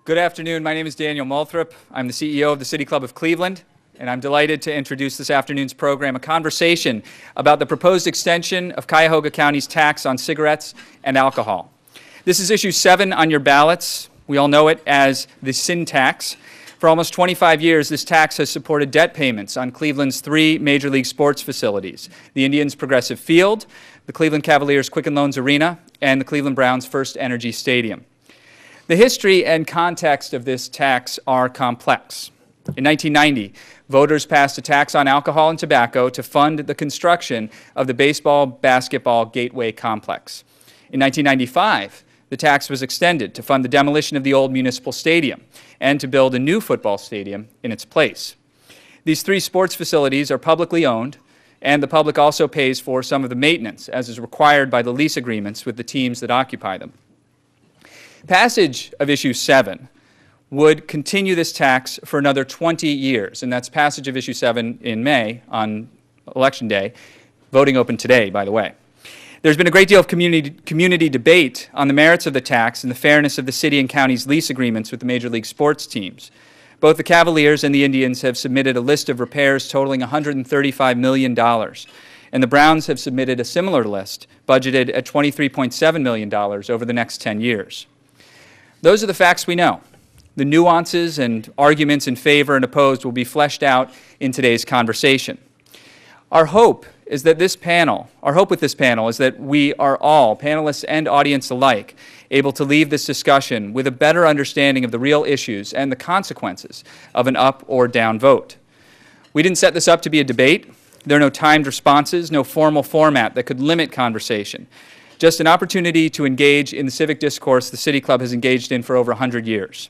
Good afternoon. My name is Daniel Moulthrop. I'm the CEO of the City Club of Cleveland, and I'm delighted to introduce this afternoon's program, a conversation about the proposed extension of Cuyahoga County's tax on cigarettes and alcohol. This is issue 7 on your ballots. We all know it as the sin tax. For almost 25 years, this tax has supported debt payments on Cleveland's 3 major league sports facilities: the Indians' Progressive Field, the Cleveland Cavaliers' Quicken Loans Arena, and the Cleveland Browns' First Energy Stadium. The history and context of this tax are complex. In 1990, voters passed a tax on alcohol and tobacco to fund the construction of the baseball-basketball Gateway complex. In 1995, the tax was extended to fund the demolition of the old municipal stadium and to build a new football stadium in its place. These 3 sports facilities are publicly owned, and the public also pays for some of the maintenance, as is required by the lease agreements with the teams that occupy them. Passage of Issue 7 would continue this tax for another 20 years, and that's passage of Issue 7 in May on Election Day. Voting open today, by the way. There's been a great deal of community debate on the merits of the tax and the fairness of the city and county's lease agreements with the major league sports teams. Both the Cavaliers and the Indians have submitted a list of repairs totaling $135 million, and the Browns have submitted a similar list, budgeted at $23.7 million over the next 10 years. Those are the facts we know. The nuances and arguments in favor and opposed will be fleshed out in today's conversation. Our hope with this panel is that we are all, panelists and audience alike, able to leave this discussion with a better understanding of the real issues and the consequences of an up or down vote. We didn't set this up to be a debate. There are no timed responses, no formal format that could limit conversation. Just an opportunity to engage in the civic discourse the City Club has engaged in for over 100 years.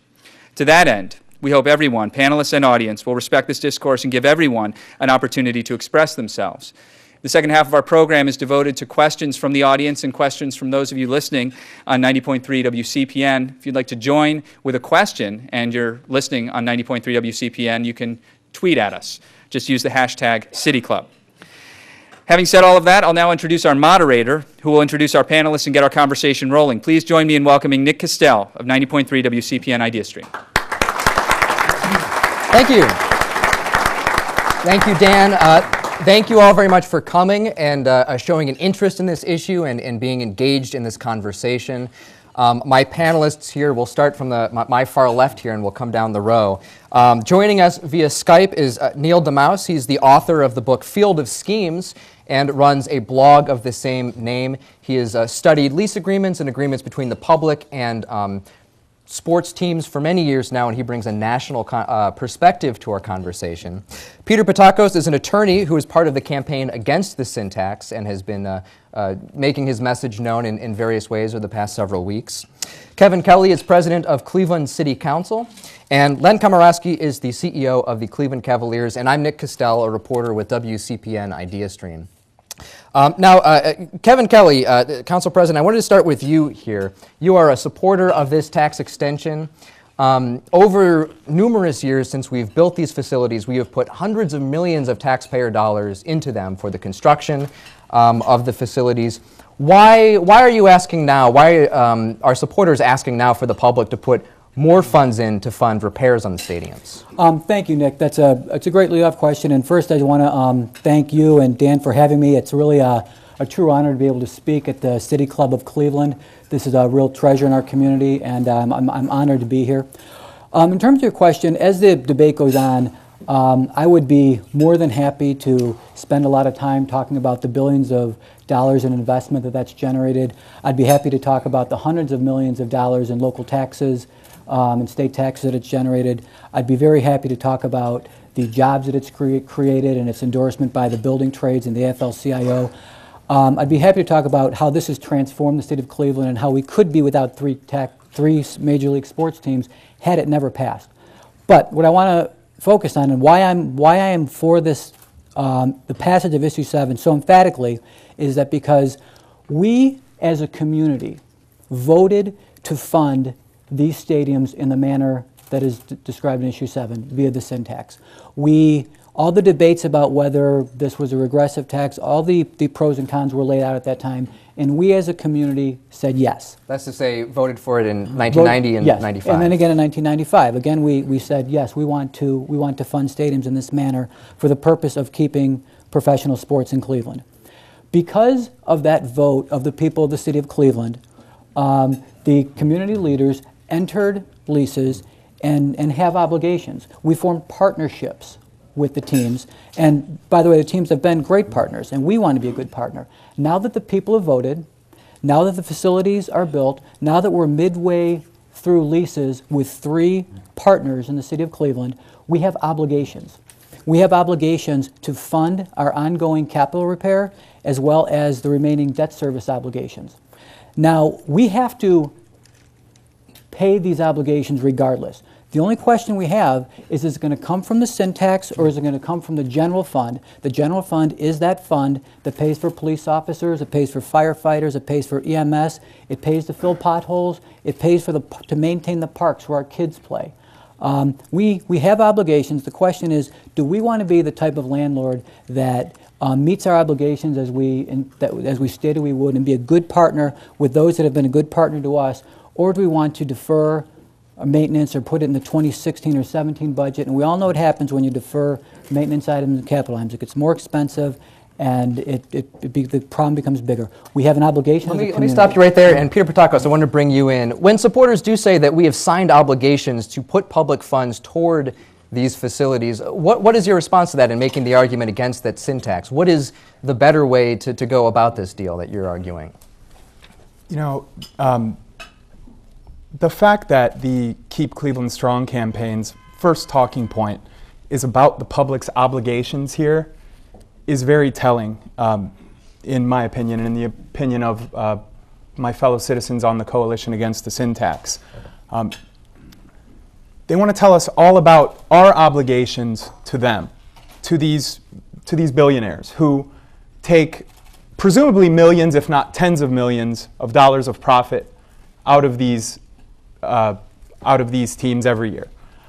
To that end, we hope everyone, panelists and audience, will respect this discourse and give everyone an opportunity to express themselves. The second half of our program is devoted to questions from the audience and questions from those of you listening on 90.3 WCPN. If you'd like to join with a question and you're listening on 90.3 WCPN, you can tweet at us. Just use the hashtag CityClub. Having said all of that, I'll now introduce our moderator, who will introduce our panelists and get our conversation rolling. Please join me in welcoming Nick Castele of 90.3 WCPN ideastream. Thank you. Thank you, Dan. Thank you all very much for coming and showing an interest in this issue and being engaged in this conversation. My panelists here, will start from my far left here and we'll come down the row. Joining us via Skype is Neil deMause. He's the author of the book Field of Schemes and runs a blog of the same name. He has studied lease agreements and agreements between the public and sports teams for many years now, and he brings a national perspective to our conversation. Peter Pattakos is an attorney who is part of the campaign against the sin tax and has been making his message known in various ways over the past several weeks. Kelley is president of Cleveland City Council, and Len Komoroski is the CEO of the Cleveland Cavaliers, and I'm Nick Castele, a reporter with WCPN ideastream. Kelley, Council President, I wanted to start with you here. You are a supporter of this tax extension. Over numerous years since we've built these facilities, we have put hundreds of millions of taxpayer dollars into them for the construction of the facilities. Why are you asking now, why are supporters asking now for the public to put more funds in to fund repairs on the stadiums? Thank you, Nick. It's a great lead-off question. And first, I want to thank you and Dan for having me. It's really a true honor to be able to speak at the City Club of Cleveland. This is a real treasure in our community, and I'm honored to be here. In terms of your question, as the debate goes on, I would be more than happy to spend a lot of time talking about the billions of dollars in investment that's generated. I'd be happy to talk about the hundreds of millions of dollars in local taxes and state taxes that it's generated. I'd be very happy to talk about the jobs that it's created and its endorsement by the building trades and the AFL-CIO. I'd be happy to talk about how this has transformed the state of Cleveland and how we could be without three major league sports teams had it never passed. But what I want to focus on and why I am for this, the passage of Issue 7 so emphatically, is that because we as a community voted to fund these stadiums in the manner that is described in Issue 7 via the sin tax. We All the debates about whether this was a regressive tax, all the pros and cons were laid out at that time, and we as a community said yes. That's to say, voted for it in 1990 and yes. 95. And then again in 1995. Again, we said yes, we want to fund stadiums in this manner for the purpose of keeping professional sports in Cleveland. Because of that vote of the people of the city of Cleveland, the community leaders entered leases and have obligations. We formed partnerships with the teams, and by the way, the teams have been great partners, and we want to be a good partner. Now that the people have voted, now that the facilities are built, now that we're midway through leases with 3 partners in the city of Cleveland, we have obligations. We have obligations to fund our ongoing capital repair as well as the remaining debt service obligations. Now, we have to pay these obligations regardless. The only question we have is it going to come from the sin tax or is it going to come from the general fund? The general fund is that fund that pays for police officers, it pays for firefighters, it pays for EMS, it pays to fill potholes, it pays for to maintain the parks where our kids play. We have obligations. The question is, do we want to be the type of landlord that meets our obligations as we stated we would and be a good partner with those that have been a good partner to us, or do we want to defer maintenance or put it in the 2016 or 17 budget? And we all know what happens when you defer maintenance items and capital items. It gets more expensive and the problem becomes bigger. We have an obligation. Let me stop you right there. And Peter Pattakos, I want to bring you in. When supporters do say that we have signed obligations to put public funds toward these facilities, what is your response to that in making the argument against that sin tax? What is the better way to go about this deal that you're arguing? You know, the fact that the Keep Cleveland Strong campaign's first talking point is about the public's obligations here is very telling, in my opinion, and in the opinion of my fellow citizens on the Coalition Against the Sin Tax. They want to tell us all about our obligations to them, to these billionaires who take presumably millions, if not tens of millions of dollars of profit out of these teams every year.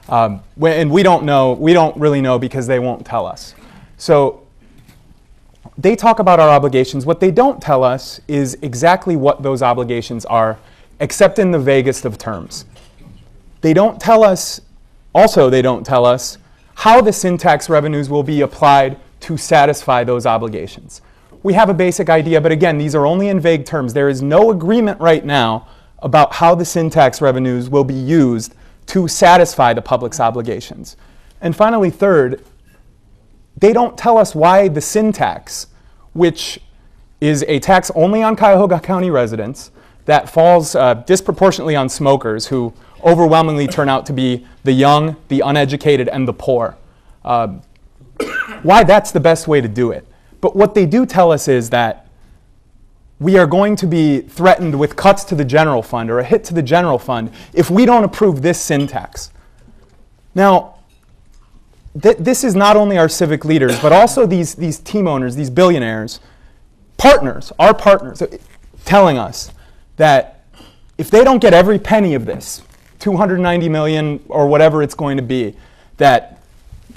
And we don't really know because they won't tell us. So they talk about our obligations. What they don't tell us is exactly what those obligations are, except in the vaguest of terms. They don't tell us how the sin tax revenues will be applied to satisfy those obligations. We have a basic idea, but again, these are only in vague terms. There is no agreement right now about how the sin tax revenues will be used to satisfy the public's obligations. And finally, third, they don't tell us why the sin tax, which is a tax only on Cuyahoga County residents that falls disproportionately on smokers who overwhelmingly turn out to be the young, the uneducated, and the poor, why that's the best way to do it. But what they do tell us is that we are going to be threatened with cuts to the general fund or a hit to the general fund if we don't approve this sin tax. Now, this is not only our civic leaders, but also these team owners, these billionaires, partners, our partners, telling us that if they don't get every penny of this, 290 million or whatever it's going to be, that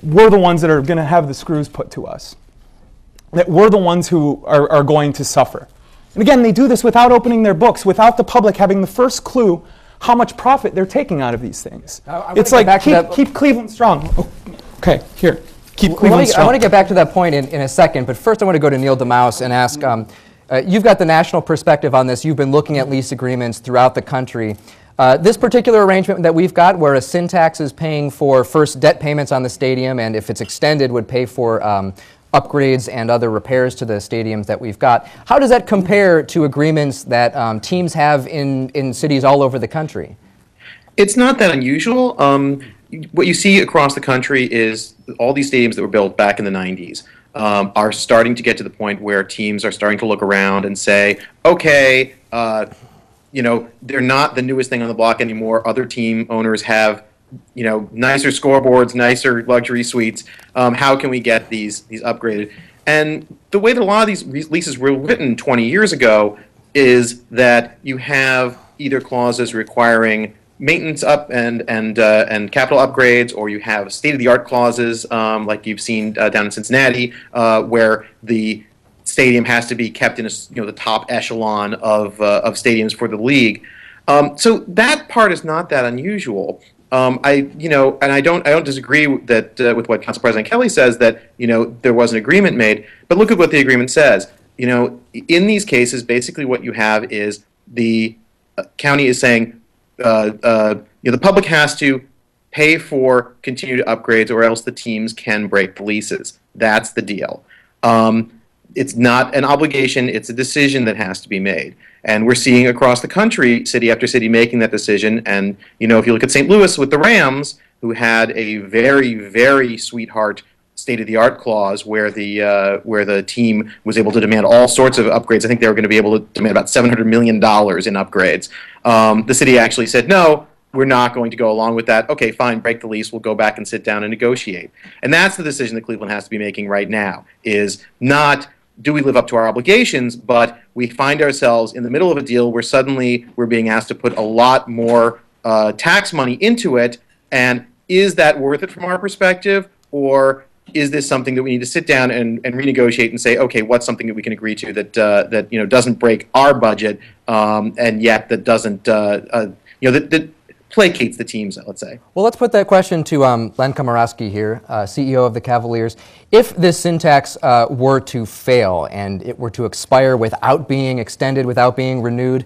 we're the ones that are going to have the screws put to us, that we're the ones who are going to suffer. And again, they do this without opening their books, without the public having the first clue how much profit they're taking out of these things. It's like, keep Cleveland strong. Oh, okay, here, keep Cleveland strong. I want to get back to that point in a second, but first I want to go to Neil deMause and ask, you've got the national perspective on this. You've been looking at lease agreements throughout the country. This particular arrangement that we've got, where a sin tax is paying for first debt payments on the stadium, and if it's extended would pay for upgrades and other repairs to the stadiums that we've got. How does that compare to agreements that teams have in cities all over the country? It's not that unusual. What you see across the country is all these stadiums that were built back in the 90s are starting to get to the point where teams are starting to look around and say, okay, they're not the newest thing on the block anymore. Other team owners have nicer scoreboards, nicer luxury suites. How can we get these upgraded? And the way that a lot of these leases were written 20 years ago is that you have either clauses requiring maintenance up and capital upgrades, or you have state-of-the-art clauses like you've seen down in Cincinnati, where the stadium has to be kept in the top echelon of stadiums for the league. So that part is not that unusual. And I don't disagree that with what Council President Kelley says, that there was an agreement made. But look at what the agreement says. In these cases, basically what you have is the county is saying the public has to pay for continued upgrades, or else the teams can break the leases. That's the deal. It's not an obligation, it's a decision that has to be made. And we're seeing across the country, city after city, making that decision. And, if you look at St. Louis with the Rams, who had a very, very sweetheart state-of-the-art clause where the team was able to demand all sorts of upgrades. I think they were going to be able to demand about $700 million in upgrades. The city actually said, no, we're not going to go along with that. Okay, fine, break the lease. We'll go back and sit down and negotiate. And that's the decision that Cleveland has to be making right now, is not do we live up to our obligations, but we find ourselves in the middle of a deal where suddenly we're being asked to put a lot more tax money into it, and is that worth it from our perspective, or is this something that we need to sit down and renegotiate and say, okay, what's something that we can agree to that doesn't break our budget, and yet that doesn't that placates the teams, let's say. Well, let's put that question to Len Komoroski here, CEO of the Cavaliers. If this syntax were to fail and it were to expire without being extended, without being renewed,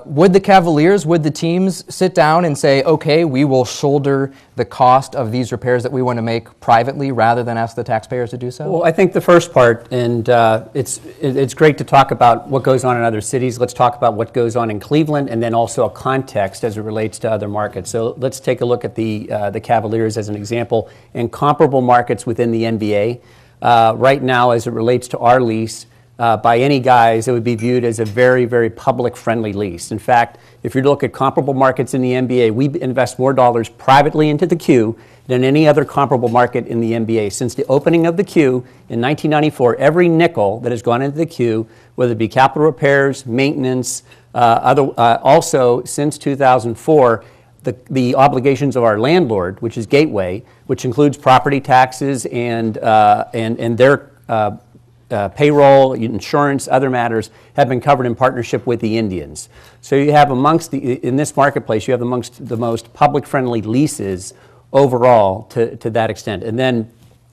would the Cavaliers, would the teams sit down and say, okay, we will shoulder the cost of these repairs that we want to make privately rather than ask the taxpayers to do so? Well, I think the first part, and it's great to talk about what goes on in other cities. Let's talk about what goes on in Cleveland, and then also a context as it relates to other markets. So let's take a look at the Cavaliers as an example in comparable markets within the NBA. Right now, as it relates to our lease, by any guise, it would be viewed as a very, very public-friendly lease. In fact, if you look at comparable markets in the NBA, we invest more dollars privately into the queue than any other comparable market in the NBA. Since the opening of the queue in 1994, every nickel that has gone into the queue, whether it be capital repairs, maintenance, also since 2004, the obligations of our landlord, which is Gateway, which includes property taxes and their payroll, insurance, other matters, have been covered in partnership with the Indians. So you have in this marketplace, you have amongst the most public-friendly leases overall to that extent. And then,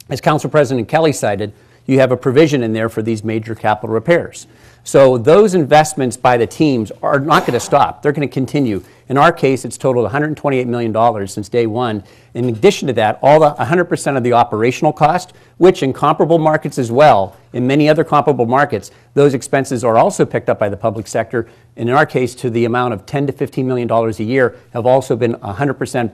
as Council President Kelley cited, you have a provision in there for these major capital repairs. So those investments by the teams are not going to stop. They're going to continue. In our case, it's totaled $128 million since day one. In addition to that, all the 100% of the operational cost, which in comparable markets as well, in many other comparable markets, those expenses are also picked up by the public sector. And in our case, to the amount of $10 to $15 million a year, have also been 100%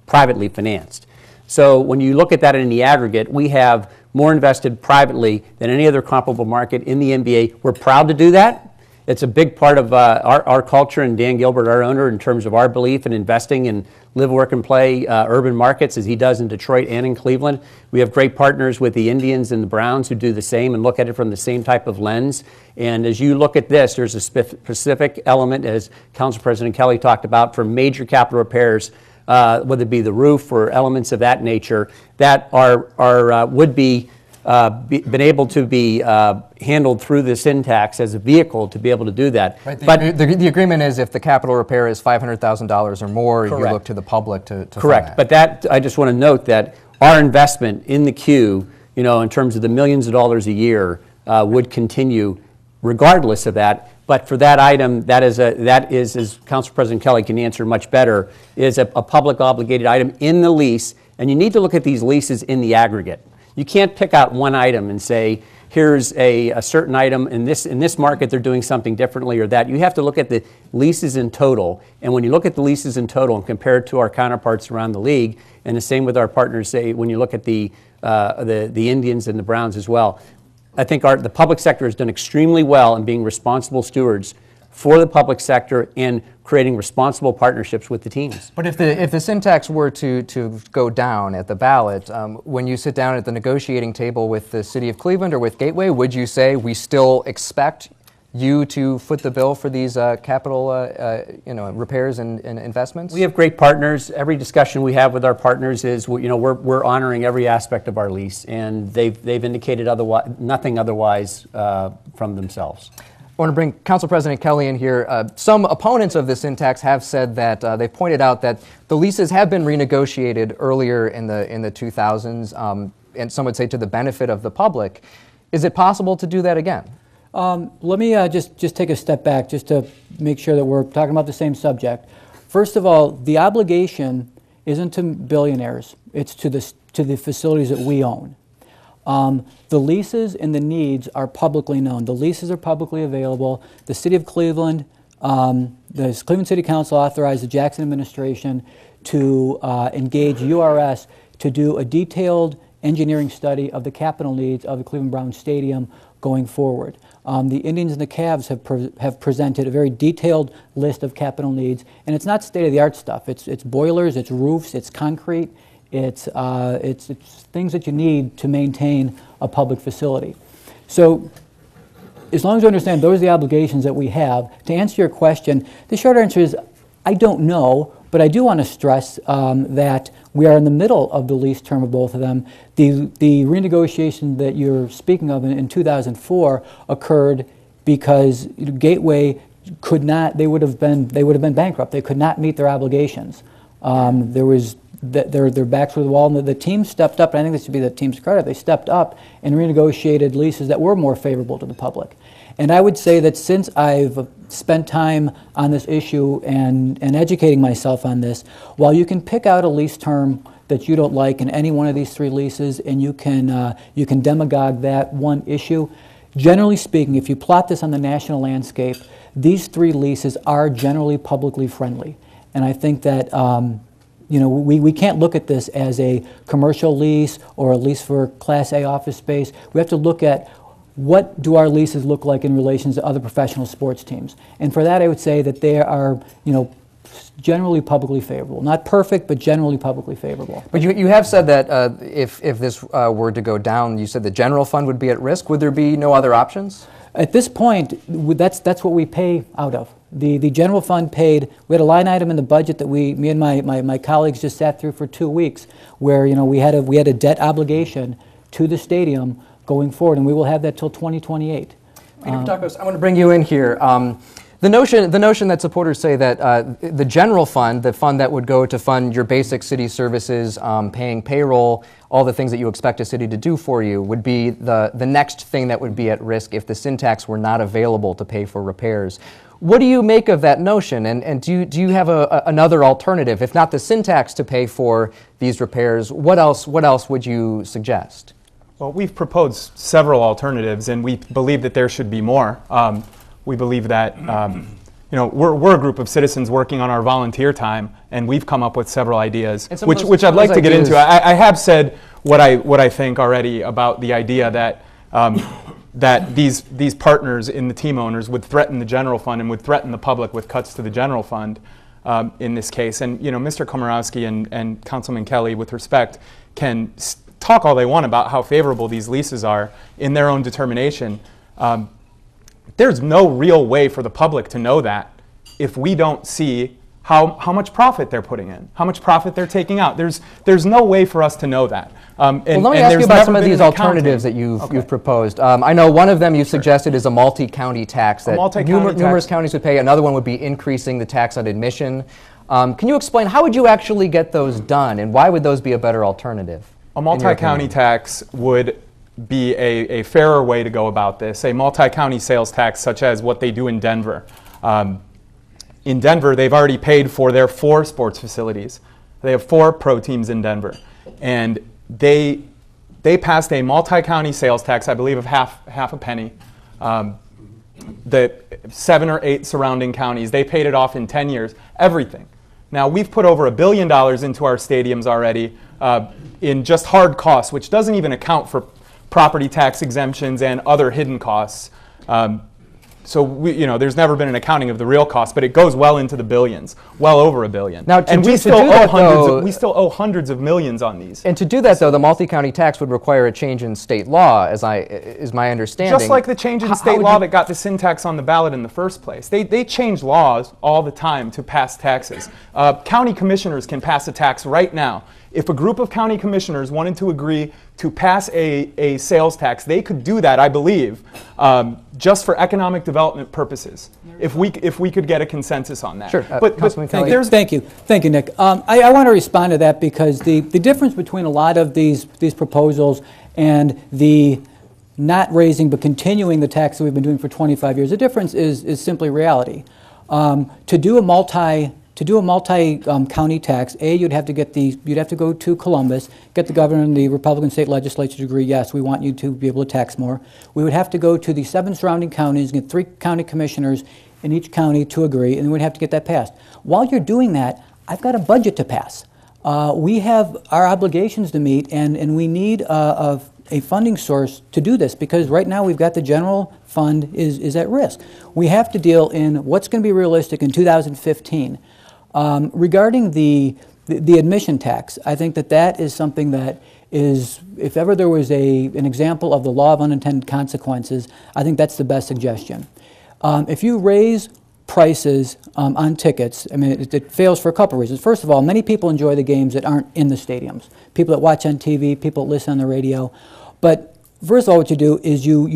privately financed. So when you look at that in the aggregate, we have more invested privately than any other comparable market in the NBA. We're proud to do that. It's a big part of our culture, and Dan Gilbert, our owner, in terms of our belief in investing in live, work, and play urban markets, as he does in Detroit and in Cleveland. We have great partners with the Indians and the Browns who do the same and look at it from the same type of lens. And as you look at this, there's a specific element, as Council President Kelley talked about, for major capital repairs, whether it be the roof or elements of that nature, that would be been able to be handled through the syntax as a vehicle to be able to do that. Right, the agreement is if the capital repair is $500,000 or more, correct, you look to the public to correct. Fund that. But that, I just want to note that our investment in the queue, in terms of the millions of dollars a year, would continue regardless of that. But for that item, that is, as Council President Kelley can answer much better, is a public obligated item in the lease, and you need to look at these leases in the aggregate. You can't pick out one item and say, here's a certain item, in this market they're doing something differently or that. You have to look at the leases in total, and when you look at the leases in total and compare it to our counterparts around the league, and the same with our partners, say, when you look at the Indians and the Browns as well, I think the public sector has done extremely well in being responsible stewards for the public sector and creating responsible partnerships with the teams. But if the syntax were to go down at the ballot, when you sit down at the negotiating table with the City of Cleveland or with Gateway, would you say we still expect you to foot the bill for these capital repairs and investments? We have great partners. Every discussion we have with our partners is, we're honoring every aspect of our lease, and they've indicated nothing otherwise from themselves. I want to bring Council President Kelley in here. Some opponents of this sin tax have said that they've pointed out that the leases have been renegotiated earlier in the 2000s, and some would say to the benefit of the public. Is it possible to do that again? Let me just take a step back just to make sure that we're talking about the same subject. First of all, the obligation isn't to billionaires. It's to the facilities that we own. The leases and the needs are publicly known. The leases are publicly available. The City of Cleveland, the Cleveland City Council authorized the Jackson administration to engage URS to do a detailed engineering study of the capital needs of the Cleveland Browns Stadium going forward. The Indians and the Cavs have presented a very detailed list of capital needs, and it's not state-of-the-art stuff. It's boilers, it's roofs, it's concrete. It's things that you need to maintain a public facility. So as long as you understand those are the obligations that we have, to answer your question, the short answer is I don't know, but I do want to stress that we are in the middle of the lease term of both of them. The renegotiation that you're speaking of in 2004 occurred because Gateway could not, they would have been bankrupt. They could not meet their obligations. Their backs were to the wall, and the team stepped up, and I think this should be the team's credit. They stepped up and renegotiated leases that were more favorable to the public. And I would say that since I've spent time on this issue and educating myself on this, while you can pick out a lease term that you don't like in any one of these three leases, and you can demagogue that one issue, generally speaking, if you plot this on the national landscape, these three leases are generally publicly friendly. And I think that we can't look at this as a commercial lease or a lease for Class A office space. We have to look at what do our leases look like in relation to other professional sports teams. And for that, I would say that they are, generally publicly favorable. Not perfect, but generally publicly favorable. But you have said that if this were to go down, you said the general fund would be at risk. Would there be no other options? At this point, that's what we pay out of. The general fund paid. We had a line item in the budget that me and my colleagues just sat through for 2 weeks, where we had a debt obligation to the stadium going forward, and we will have that till 2028. Peter Pattakos, I want to bring you in here. The notion that supporters say that the general fund, the fund that would go to fund your basic city services, paying payroll, all the things that you expect a city to do for you, would be the next thing that would be at risk if the sin tax were not available to pay for repairs. What do you make of that notion? And do you have another alternative? If not the sin tax to pay for these repairs, what else would you suggest? Well, we've proposed several alternatives, and we believe that there should be more. We believe that we're a group of citizens working on our volunteer time, and we've come up with several ideas, which I'd like to get into. I have said what I think already about the idea that that these partners in the team owners would threaten the general fund and would threaten the public with cuts to the general fund in this case. And Mr. Komoroski and Councilman Kelley, with respect, can talk all they want about how favorable these leases are in their own determination. There's no real way for the public to know that if we don't see how much profit they're putting in, how much profit they're taking out. There's no way for us to know that. Well, let me ask you about some of these alternatives that you've proposed. I know one of them you've suggested is a multi-county tax that numerous counties would pay. Another one would be increasing the tax on admission. Can you explain how would you actually get those done, and why would those be a better alternative? A multi-county tax would be a fairer way to go about this, a multi-county sales tax such as what they do in Denver. In Denver, they've already paid for their 4 sports facilities. They have 4 pro teams in Denver. And they passed a multi-county sales tax, I believe, of half a penny. The 7 or 8 surrounding counties, they paid it off in 10 years, everything. Now, we've put over $1 billion into our stadiums already in just hard costs, which doesn't even account for property tax exemptions and other hidden costs. So there's never been an accounting of the real cost, but it goes well into the billions, well over $1 billion. Now, we still owe hundreds of millions on these. And to do that, though, the multi-county tax would require a change in state law, is my understanding. Just like the change in state law that got the sin tax on the ballot in the first place. They change laws all the time to pass taxes. County commissioners can pass a tax right now. If a group of county commissioners wanted to agree to pass a sales tax, they could do that, I believe, just for economic development purposes, if we could get a consensus on that. Sure. Councilman Kelley. Thank you, Nick. I want to respond to that because the difference between a lot of these proposals and the not raising but continuing the tax that we've been doing for 25 years, the difference is simply reality. To do a multi-county tax, you'd have to go to Columbus, get the governor and the Republican state legislature to agree, yes, we want you to be able to tax more. We would have to go to the 7 surrounding counties, get 3 county commissioners in each county to agree, and we'd have to get that passed. While you're doing that, I've got a budget to pass. We have our obligations to meet, and we need a funding source to do this, because right now we've got the general fund is at risk. We have to deal in what's going to be realistic in 2015. Regarding the admission tax, I think that is something that is, if ever there was an example of the law of unintended consequences, I think that's the best suggestion. If you raise prices on tickets, I mean, it fails for a couple reasons. First of all, many people enjoy the games that aren't in the stadiums. People that watch on TV, people that listen on the radio. But first of all, what you do is you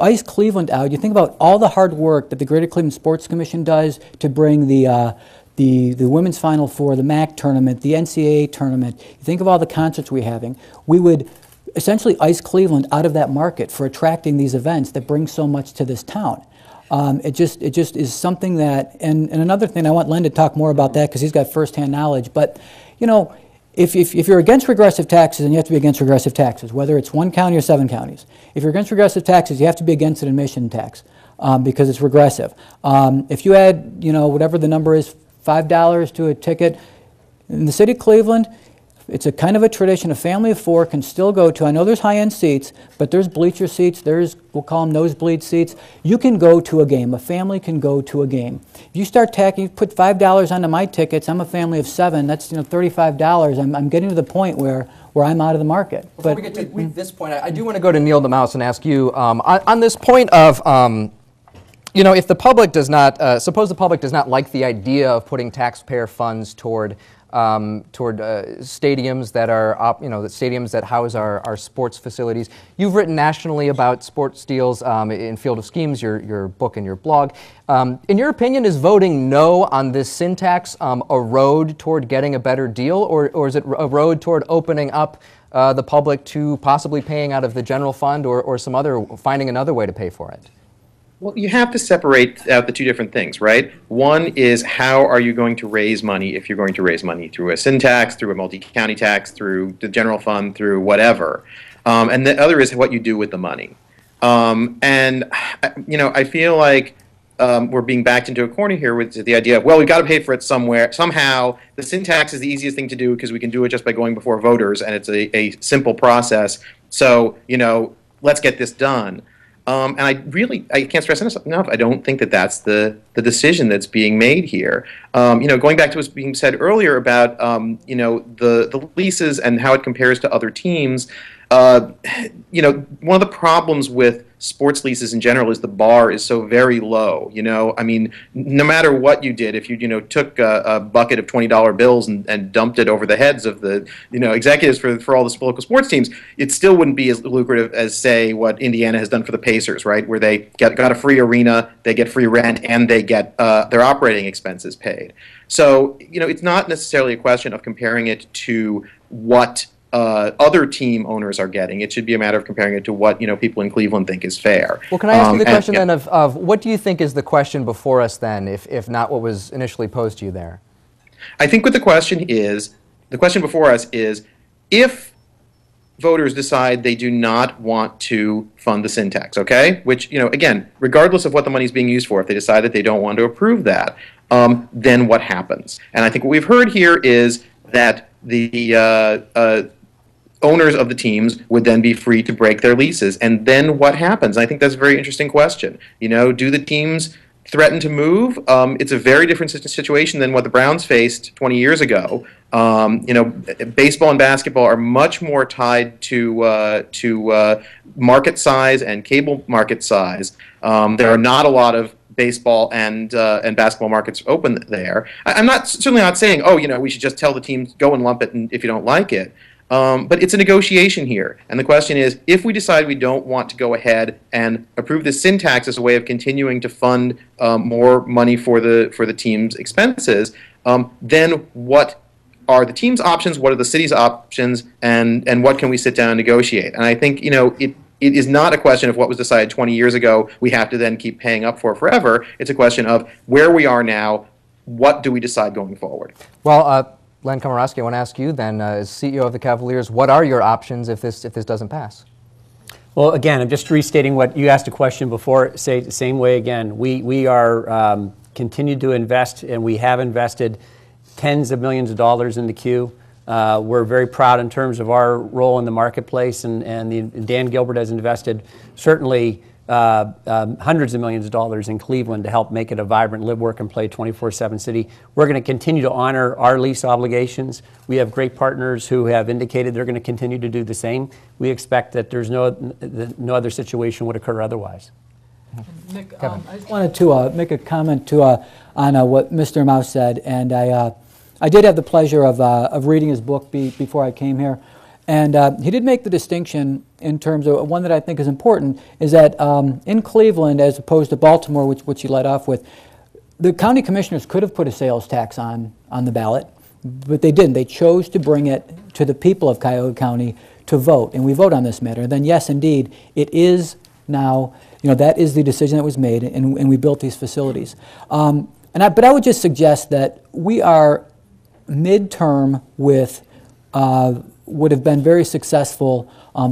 ice Cleveland out. You think about all the hard work that the Greater Cleveland Sports Commission does to bring the women's Final Four, the MAC tournament, the NCAA tournament. You think of all the concerts we're having. We would essentially ice Cleveland out of that market for attracting these events that bring so much to this town. It just is something that, and another thing, I want Len to talk more about that because he's got firsthand knowledge. But if you're against regressive taxes, then you have to be against regressive taxes, whether it's 1 county or 7 counties. If you're against regressive taxes, you have to be against an admission tax because it's regressive. If you add, whatever the number is, $5 to a ticket, in the city of Cleveland, it's a kind of a tradition. A family of 4 can still go to, I know there's high-end seats, but there's bleacher seats, we'll call them nosebleed seats. You can go to a game. A family can go to a game. If you start you put $5 onto my tickets, I'm a family of 7, that's $35. I'm getting to the point where I'm out of the market. Before we get to this point, I do want to go to Neil deMause and ask you, on this point of, if the public does not, suppose the public does not like the idea of putting taxpayer funds toward stadiums that are, the stadiums that house our sports facilities. You've written nationally about sports deals in Field of Schemes, your book and your blog. In your opinion, is voting no on this sin tax a road toward getting a better deal, or is it a road toward opening up the public to possibly paying out of the general fund or finding another way to pay for it? Well, you have to separate out the 2 different things, right? One is how are you going to raise money if you're going to raise money through a sin tax, through a multi-county tax, through the general fund, through whatever. And the other is what you do with the money. I feel like we're being backed into a corner here with the idea of, well, we've got to pay for it somewhere. Somehow, the sin tax is the easiest thing to do because we can do it just by going before voters, and it's a simple process. So, let's get this done. And I can't stress enough, I don't think that that's the decision that's being made here. Going back to what's being said earlier about, the leases and how it compares to other teams, one of the problems with sports leases in general is the bar is so very low. I mean, no matter what you did, if you took a bucket of $20 bills and dumped it over the heads of the executives for all the local sports teams, it still wouldn't be as lucrative as, say, what Indiana has done for the Pacers, right? Where they got a free arena, they get free rent, and they get their operating expenses paid. So it's not necessarily a question of comparing it to what other team owners are getting. It should be a matter of comparing it to what people in Cleveland think is fair. Well, can I ask you the question then of what do you think is the question before us then, if not what was initially posed to you there? I think what the question before us is, if voters decide they do not want to fund the sin tax, okay? Which, again, regardless of what the money is being used for, if they decide that they don't want to approve that, then what happens? And I think what we've heard here is that the owners of the teams would then be free to break their leases. And then what happens? I think that's a very interesting question. You know, do the teams threaten to move? It's a very different situation than what the Browns faced 20 years ago. You know, baseball and basketball are much more tied to market size and cable market size. There are not a lot of baseball and basketball markets open there. I'm certainly not saying, oh, you know, we should just tell the teams go and lump it and if you don't like it. But it's a negotiation here, and the question is, if we decide we don't want to go ahead and approve this sin tax as a way of continuing to fund more money for the team's expenses, then what are the team's options? What are the city's options? And what can we sit down and negotiate? And I think, you know, it is not a question of what was decided 20 years ago we have to then keep paying up for forever. It's a question of where we are now. What do we decide going forward? Well, Len Komoroski, I want to ask you then, as CEO of the Cavaliers, what are your options if this doesn't pass? Well, again, I'm just restating what you asked a question before. Say it the same way again. We are continue to invest, and we have invested tens of millions of dollars in the queue. We're very proud in terms of our role in the marketplace, and Dan Gilbert has invested certainly hundreds of millions of dollars in Cleveland to help make it a vibrant live, work, and play 24/7 city. We're going to continue to honor our lease obligations. We have great partners who have indicated they're going to continue to do the same. We expect that there's no other situation would occur otherwise. Nick, I just wanted to make a comment on what Mr. Mouse said, and I did have the pleasure of reading his book before I came here. And he did make the distinction in terms of one that I think is important, is that in Cleveland, as opposed to Baltimore, which he led off with, the county commissioners could have put a sales tax on the ballot, but they didn't. They chose to bring it to the people of Cuyahoga County to vote, and we vote on this matter. And then, yes, indeed, it is now, you know, that is the decision that was made, and we built these facilities. But I would just suggest that we are midterm with would have been very successful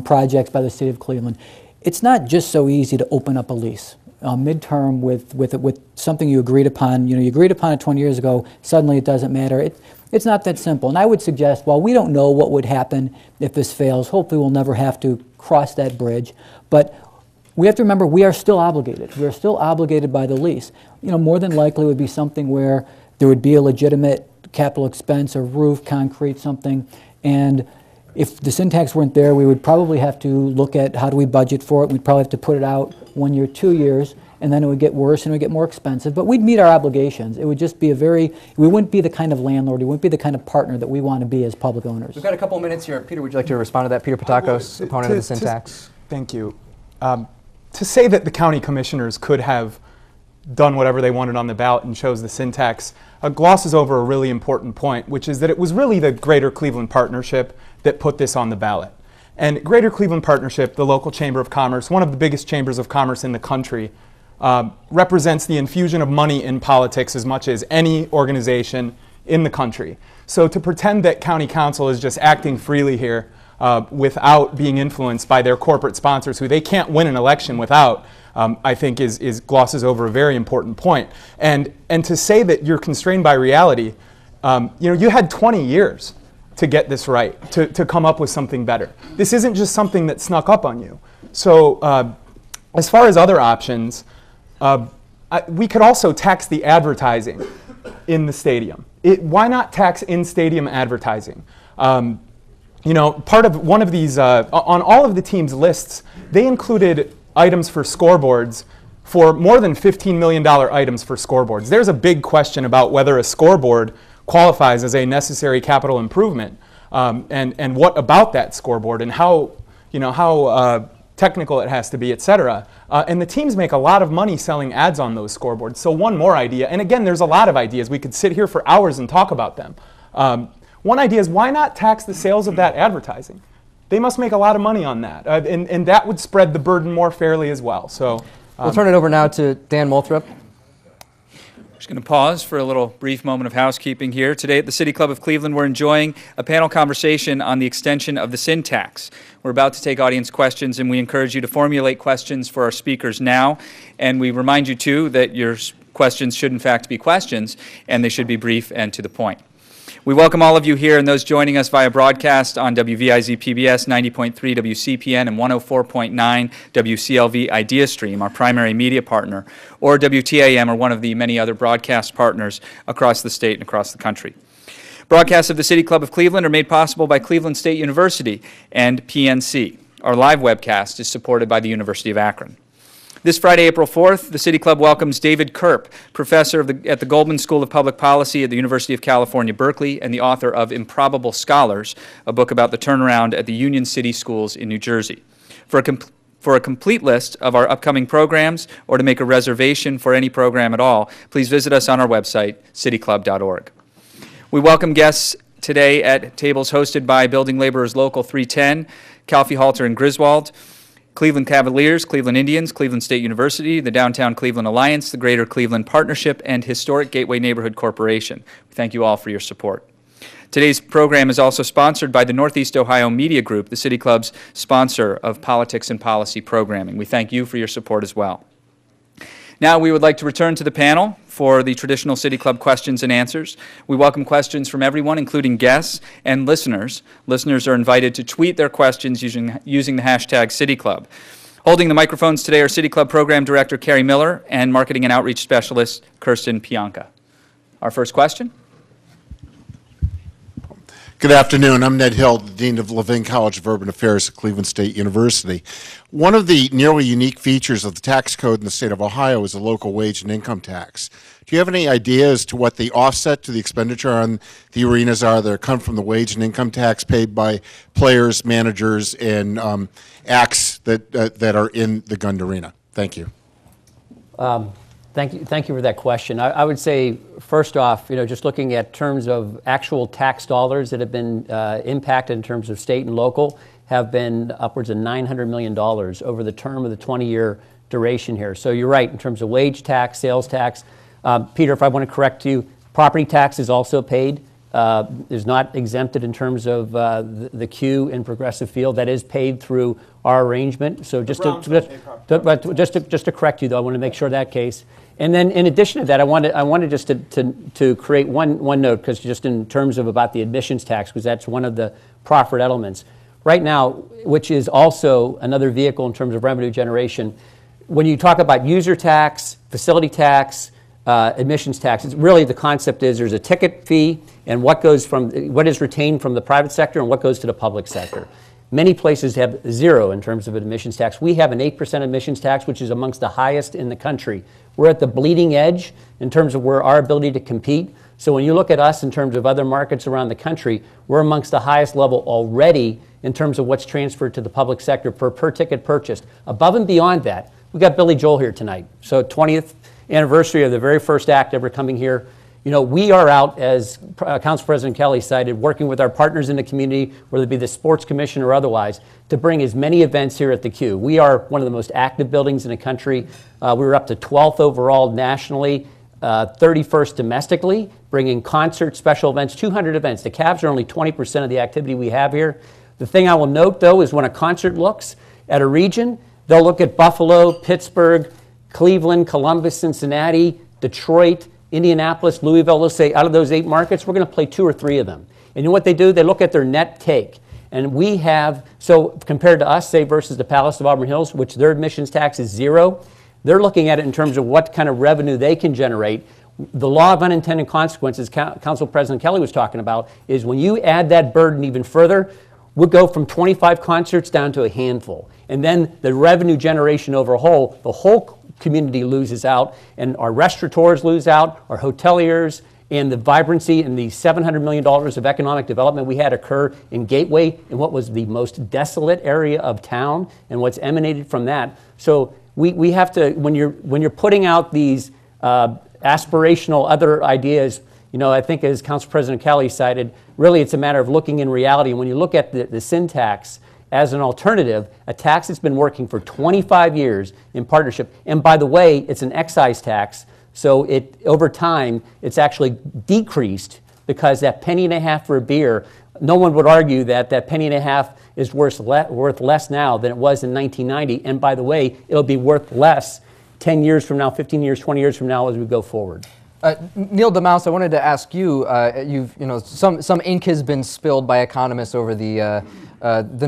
projects by the city of Cleveland. It's not just so easy to open up a lease. Midterm with something you agreed upon, you agreed upon it 20 years ago, suddenly it doesn't matter. It's not that simple. And I would suggest, while we don't know what would happen if this fails, hopefully we'll never have to cross that bridge, but we have to remember we are still obligated. We are still obligated by the lease. More than likely it would be something where there would be a legitimate capital expense, a roof, concrete, something, and if the sin tax weren't there, we would probably have to look at how do we budget for it. We'd probably have to put it out 1 year, 2 years, and then it would get worse and it would get more expensive. But we'd meet our obligations. It would just be we wouldn't be the kind of landlord, we wouldn't be the kind of partner that we want to be as public owners. We've got a couple of minutes here. Peter, would you like to respond to that? Peter Pattakos, opponent of the sin tax. Thank you. To say that the county commissioners could have done whatever they wanted on the ballot and chose the sin tax glosses over a really important point, which is that it was really the Greater Cleveland Partnership that put this on the ballot. And Greater Cleveland Partnership, the local chamber of commerce, one of the biggest chambers of commerce in the country, represents the infusion of money in politics as much as any organization in the country. So to pretend that county council is just acting freely here without being influenced by their corporate sponsors, who they can't win an election without, I think is glosses over a very important point. And to say that you're constrained by reality, you had 20 years to get this right, to come up with something better. This isn't just something that snuck up on you. So as far as other options, we could also tax the advertising in the stadium. Why not tax in-stadium advertising? Part of one of these, on all of the teams' lists, they included items for scoreboards for more than $15 million items for scoreboards. There's a big question about whether a scoreboard qualifies as a necessary capital improvement, and what about that scoreboard and how technical it has to be, et cetera. And the teams make a lot of money selling ads on those scoreboards. So one more idea, and again, there's a lot of ideas. We could sit here for hours and talk about them. One idea is, why not tax the sales of that advertising? They must make a lot of money on that, and that would spread the burden more fairly as well. So we'll turn it over now to Dan Moulthrop. Just going to pause for a little brief moment of housekeeping here. Today at the City Club of Cleveland, we're enjoying a panel conversation on the extension of the sin tax. We're about to take audience questions, and we encourage you to formulate questions for our speakers now. And we remind you, too, that your questions should, in fact, be questions, and they should be brief and to the point. We welcome all of you here and those joining us via broadcast on WVIZ PBS 90.3 WCPN and 104.9 WCLV ideastream, our primary media partner, or WTAM, or one of the many other broadcast partners across the state and across the country. Broadcasts of the City Club of Cleveland are made possible by Cleveland State University and PNC. Our live webcast is supported by the University of Akron. This Friday, April 4th, the City Club welcomes David Kerp, professor at the Goldman School of Public Policy at the University of California, Berkeley, and the author of Improbable Scholars, a book about the turnaround at the Union City Schools in New Jersey. For a complete list of our upcoming programs or to make a reservation for any program at all, please visit us on our website, cityclub.org. We welcome guests today at tables hosted by Building Laborers Local 310, Calfee, Halter, and Griswold, Cleveland Cavaliers, Cleveland Indians, Cleveland State University, the Downtown Cleveland Alliance, the Greater Cleveland Partnership, and Historic Gateway Neighborhood Corporation. We thank you all for your support. Today's program is also sponsored by the Northeast Ohio Media Group, the City Club's sponsor of politics and policy programming. We thank you for your support as well. Now we would like to return to the panel for the traditional City Club questions and answers. We welcome questions from everyone, including guests and listeners. Listeners are invited to tweet their questions using the hashtag City Club. Holding the microphones today are City Club Program Director Carrie Miller and Marketing and Outreach Specialist Kirsten Pianka. Our first question. Good afternoon. I'm Ned Hill, the Dean of Levin College of Urban Affairs at Cleveland State University. One of the nearly unique features of the tax code in the state of Ohio is the local wage and income tax. Do you have any idea as to what the offset to the expenditure on the arenas are that come from the wage and income tax paid by players, managers, and acts that are in the Gund Arena? Thank you. Thank you for that question. I would say, first off, just looking at terms of actual tax dollars that have been impacted in terms of state and local have been upwards of $900 million over the term of the 20-year duration here. So you're right in terms of wage tax, sales tax. Peter, if I want to correct you, property tax is also paid. Is not exempted in terms of the queue in Progressive Field. That is paid through our arrangement. So just to correct you, though, I want to make sure that case. And then in addition to that, I wanted just to create one note, because just in terms of about the admissions tax, because that's one of the proffered elements. Right now, which is also another vehicle in terms of revenue generation, when you talk about user tax, facility tax, admissions tax, it's really the concept is there's a ticket fee and what is retained from the private sector and what goes to the public sector. Many places have zero in terms of admissions tax. We have an 8% admissions tax, which is amongst the highest in the country. We're at the bleeding edge in terms of where our ability to compete. So when you look at us in terms of other markets around the country, we're amongst the highest level already in terms of what's transferred to the public sector per ticket purchased. Above and beyond that, we got Billy Joel here tonight. So 20th anniversary of the very first act ever coming here. We are out, as Council President Kelley cited, working with our partners in the community, whether it be the Sports Commission or otherwise, to bring as many events here at the Q. We are one of the most active buildings in the country. We were up to 12th overall nationally, 31st domestically, bringing concerts, special events, 200 events. The Cavs are only 20% of the activity we have here. The thing I will note, though, is when a concert looks at a region, they'll look at Buffalo, Pittsburgh, Cleveland, Columbus, Cincinnati, Detroit, Indianapolis, Louisville. Let's say out of those 8 markets, we're going to play 2 or 3 of them. And you know what they do? They look at their net take. And we have, so compared to us, say, versus the Palace of Auburn Hills, which their admissions tax is 0, they're looking at it in terms of what kind of revenue they can generate. The law of unintended consequences Council President Kelley was talking about is when you add that burden even further, we'll go from 25 concerts down to a handful. And then the revenue generation over the whole community loses out, and our restaurateurs lose out, our hoteliers, and the vibrancy and the $700 million of economic development we had occur in Gateway, in what was the most desolate area of town, and what's emanated from that. So we have to, when you're putting out these aspirational other ideas, I think as Council President Kelley cited, really it's a matter of looking in reality. When you look at the sin tax as an alternative, a tax that's been working for 25 years in partnership, and by the way, it's an excise tax, so over time, it's actually decreased, because that $0.50 for a beer, no one would argue that $0.50 is worth less now than it was in 1990, and by the way, it'll be worth less 10 years from now, 15 years, 20 years from now as we go forward. Neil deMause, I wanted to ask you. Some ink has been spilled by economists over the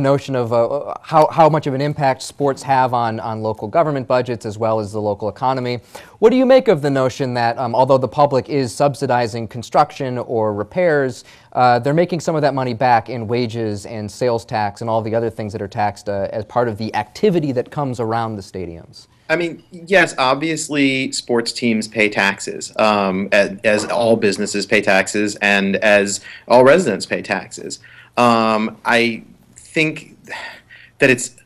notion of how much of an impact sports have on local government budgets as well as the local economy. What do you make of the notion that although the public is subsidizing construction or repairs, they're making some of that money back in wages and sales tax and all the other things that are taxed as part of the activity that comes around the stadiums? I mean, yes, obviously sports teams pay taxes, as all businesses pay taxes and as all residents pay taxes. I think that it's,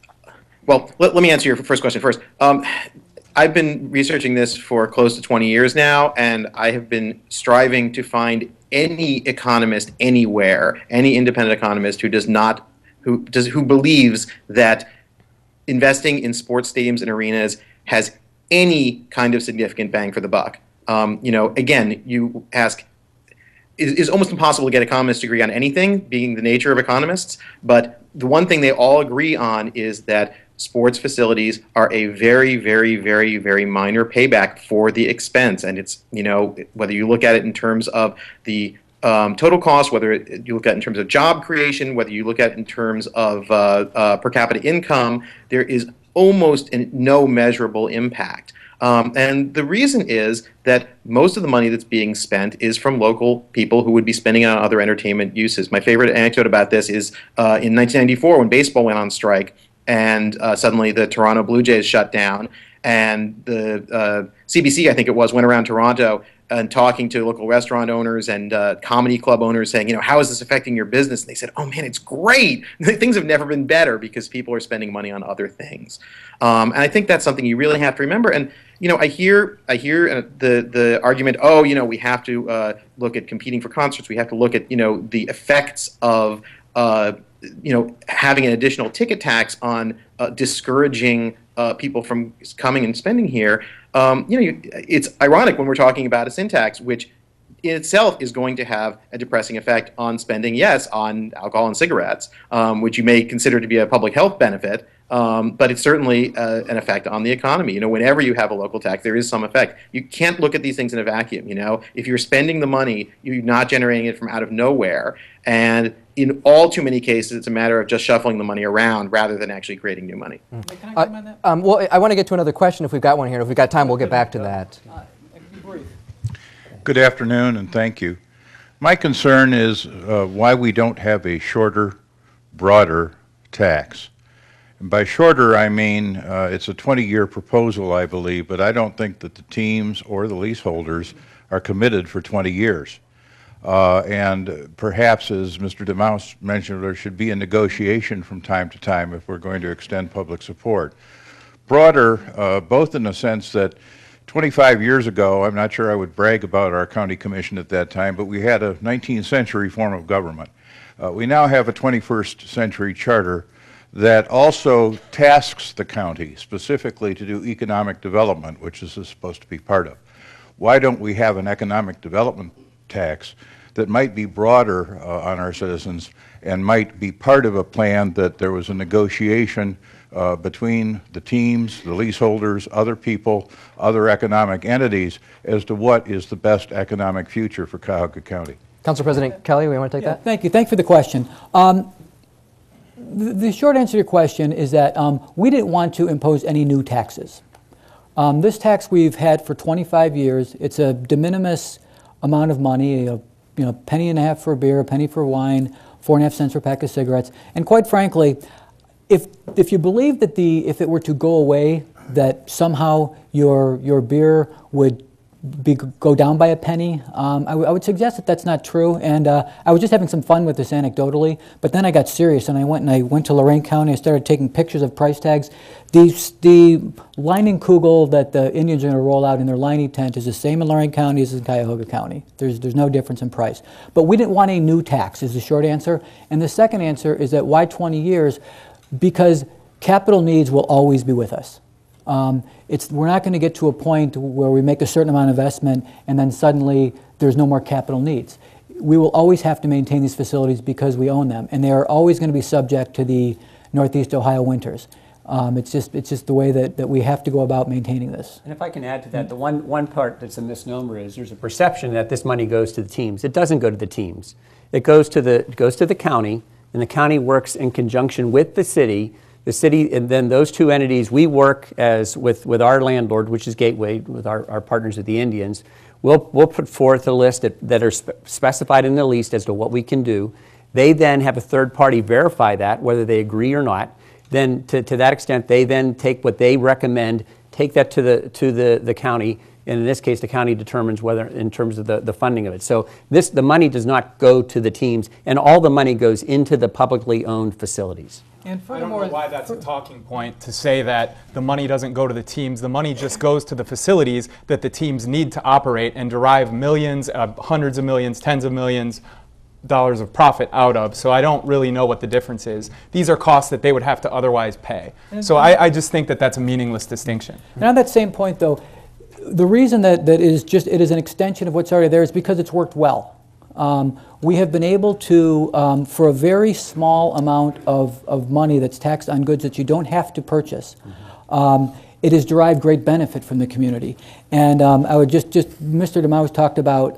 well, let me answer your first question first. I've been researching this for close to 20 years now, and I have been striving to find any economist anywhere, any independent economist who who believes that investing in sports stadiums and arenas has any kind of significant bang for the buck. Again, you ask, it's almost impossible to get economists to agree on anything, being the nature of economists, but the one thing they all agree on is that sports facilities are a very, very, very, very minor payback for the expense. And it's, whether you look at it in terms of the total cost, whether you look at it in terms of job creation, whether you look at it in terms of per capita income, there is almost no measurable impact. And the reason is that most of the money that's being spent is from local people who would be spending it on other entertainment uses. My favorite anecdote about this is in 1994 when baseball went on strike and suddenly the Toronto Blue Jays shut down, and the CBC, I think it was, went around Toronto and talking to local restaurant owners and comedy club owners saying, how is this affecting your business? And they said, oh man, it's great. Things have never been better because people are spending money on other things. And I think that's something you really have to remember. And I hear the argument, we have to look at competing for concerts. We have to look at the effects of having an additional ticket tax on discouraging people from coming and spending here. It's ironic when we're talking about a sin tax, which in itself is going to have a depressing effect on spending, yes, on alcohol and cigarettes, which you may consider to be a public health benefit, but it's certainly an effect on the economy. Whenever you have a local tax, there is some effect. You can't look at these things in a vacuum. If you're spending the money, you're not generating it from out of nowhere. And in all too many cases, it's a matter of just shuffling the money around rather than actually creating new money. Can I comment on that? Well, I want to get to another question if we've got one here. If we've got time, we'll get back to that. Good afternoon, and thank you. My concern is why we don't have a shorter, broader tax. And by shorter, I mean it's a 20-year proposal, I believe, but I don't think that the teams or the leaseholders are committed for 20 years. And perhaps, as Mr. deMause mentioned, there should be a negotiation from time to time if we're going to extend public support. Broader, both in the sense that 25 years ago, I'm not sure I would brag about our county commission at that time, but we had a 19th century form of government. We now have a 21st century charter that also tasks the county specifically to do economic development, which this is supposed to be part of. Why don't we have an economic development tax that might be broader on our citizens and might be part of a plan that there was a negotiation between the teams, the leaseholders, other people, other economic entities as to what is the best economic future for Cuyahoga County. Council President Kelley, we want to take that? Thank you. Thank you for the question. The short answer to your question is that we didn't want to impose any new taxes. This tax we've had for 25 years. It's a de minimis amount of money, a penny and a half for a beer, a penny for wine, 4.5 cents for a pack of cigarettes. And quite frankly, if you believe that if it were to go away, that somehow your beer would go down by a penny, I would suggest that that's not true. And I was just having some fun with this anecdotally, but then I got serious and I went to Lorain County. I started taking pictures of price tags. The lining kugel that the Indians are going to roll out in their lining tent is the same in Lorain County as in Cuyahoga County. There's no difference in price. But we didn't want a new tax is the short answer. And the second answer is that why 20 years? Because capital needs will always be with us. We're not going to get to a point where we make a certain amount of investment and then suddenly there's no more capital needs. We will always have to maintain these facilities because we own them, and they are always going to be subject to the Northeast Ohio winters. It's just the way that we have to go about maintaining this. And if I can add to that, the one part that's a misnomer is there's a perception that this money goes to the teams. It doesn't go to the teams. It goes to the county, and the county works in conjunction with the city. The city, and then those two entities, we work with our landlord, which is Gateway, with our partners at the Indians. We'll put forth a list that are specified in the lease as to what we can do. They then have a third party verify that, whether they agree or not. Then to that extent, they then take what they recommend, take that to the county, and in this case, the county determines whether, in terms of the funding of it. So the money does not go to the teams, and all the money goes into the publicly owned facilities. And I don't know why that's a talking point to say that the money doesn't go to the teams. The money just goes to the facilities that the teams need to operate and derive millions, hundreds of millions, tens of millions dollars of profit out of. So I don't really know what the difference is. These are costs that they would have to otherwise pay. So I just think that that's a meaningless distinction. And on that same point, though, the reason that it is an extension of what's already there is because it's worked well. We have been able to, for a very small amount of money that's taxed on goods that you don't have to purchase, it has derived great benefit from the community. And I would Mr. deMause talked about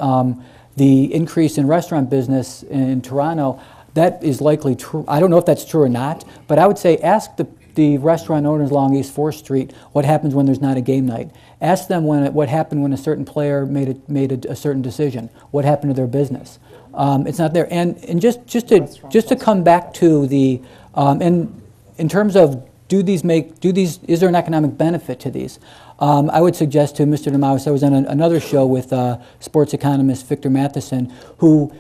the increase in restaurant business in Toronto. That is likely true. I don't know if that's true or not, but I would say ask the restaurant owners along East 4th Street what happens when there's not a game night. Ask them what happened when a certain player made a certain decision. What happened to their business? It's not there. And just to come back to the in terms of is there an economic benefit to these? I would suggest to Mr. deMause, I was on another show with sports economist Victor Matheson, who